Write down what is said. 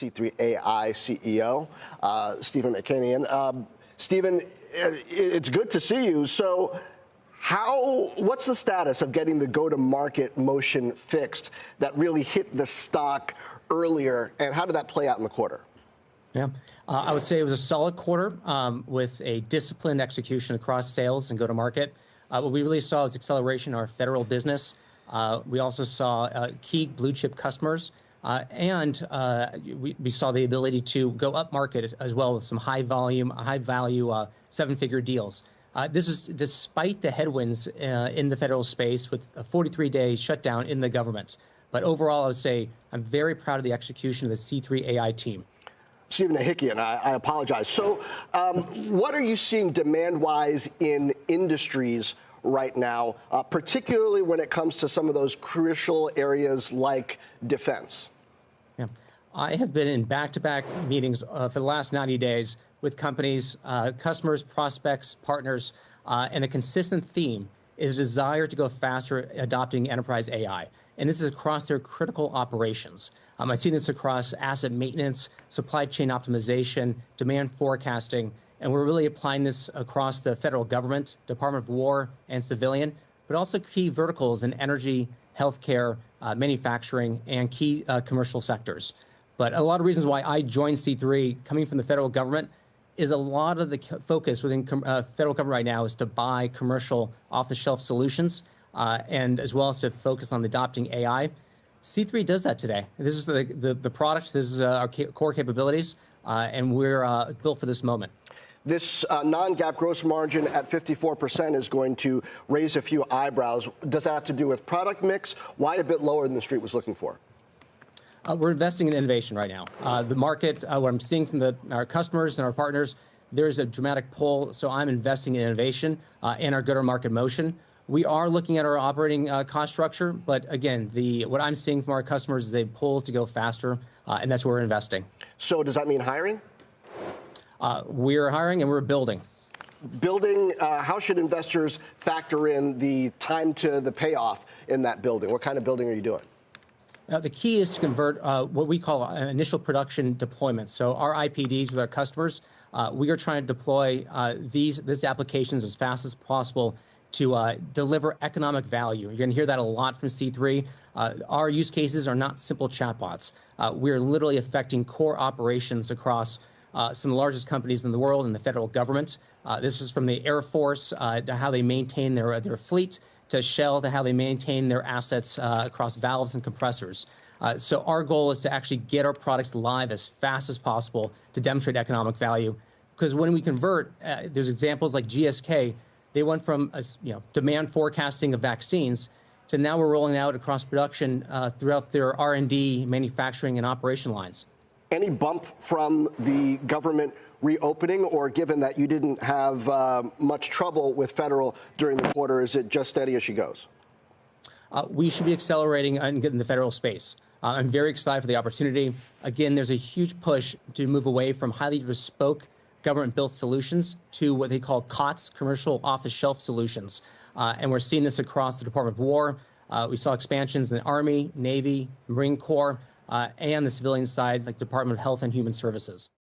C3.ai CEO Stephen Ehikian. Stephen, it's good to see you. So what's the status of getting the go-to-market motion fixed that really hit the stock earlier, and how did that play out in the quarter? Yeah, I would say it was a solid quarter with a disciplined execution across sales and go-to-market. What we really saw was acceleration in our federal business. We also saw key blue chip customers, and we saw the ability to go up market as well with some high volume, high value, seven-figure deals. This is despite the headwinds in the federal space with a 43-day shutdown in the government. But overall, I would say I'm very proud of the execution of the C3.ai team. Stephen Ehikian, I apologize. So what are you seeing demand-wise in industries right now, particularly when it comes to some of those crucial areas like defense? Yeah, I have been in back-to-back meetings for the last 90 days with companies, customers, prospects, partners, and a consistent theme is a desire to go faster adopting enterprise AI. And this is across their critical operations. I've seen this across asset maintenance, supply chain optimization, demand forecasting, and we're really applying this across the federal government, Department of War, and civilian, but also key verticals in energy, healthcare, manufacturing, and key commercial sectors. But a lot of reasons why I joined C3 coming from the federal government is a lot of the focus within federal government right now is to buy commercial off-the-shelf solutions and as well as to focus on adopting AI. C3 does that today. This is the product, this is our core capabilities, and we're built for this moment. This non-GAAP gross margin at 54% is going to raise a few eyebrows. Does that have to do with product mix? Why a bit lower than the street was looking for? We're investing in innovation right now. The market, what I'm seeing from our customers and our partners, there's a dramatic pull. So I'm investing in innovation and our go-to-market motion. We are looking at our operating cost structure, but again, what I'm seeing from our customers is they pull to go faster, and that's where we're investing. So does that mean hiring? We're hiring and we're building. Building, how should investors factor in the time to the payoff in that building? What kind of building are you doing? The key is to convert what we call an initial production deployment. So our IPDs with our customers, we are trying to deploy these applications as fast as possible to deliver economic value. You're going to hear that a lot from C3. Our use cases are not simple chatbots. We're literally affecting core operations across some of the largest companies in the world and the federal government. This is from the Air Force to how they maintain their fleet, to Shell, to how they maintain their assets across valves and compressors. So our goal is to actually get our products live as fast as possible to demonstrate economic value. Because when we convert, there's examples like GSK. They went from demand forecasting of vaccines to now we're rolling out across production throughout their R&D, manufacturing, and operation lines. Any bump from the government reopening, or given that you didn't have much trouble with federal during the quarter, is it just steady as she goes? We should be accelerating and getting the federal space. I'm very excited for the opportunity. Again, there's a huge push to move away from highly bespoke government-built solutions to what they call COTS, commercial off-the-shelf solutions. And we're seeing this across the Department of War. We saw expansions in the Army, Navy, Marine Corps, and the civilian side, like Department of Health and Human Services.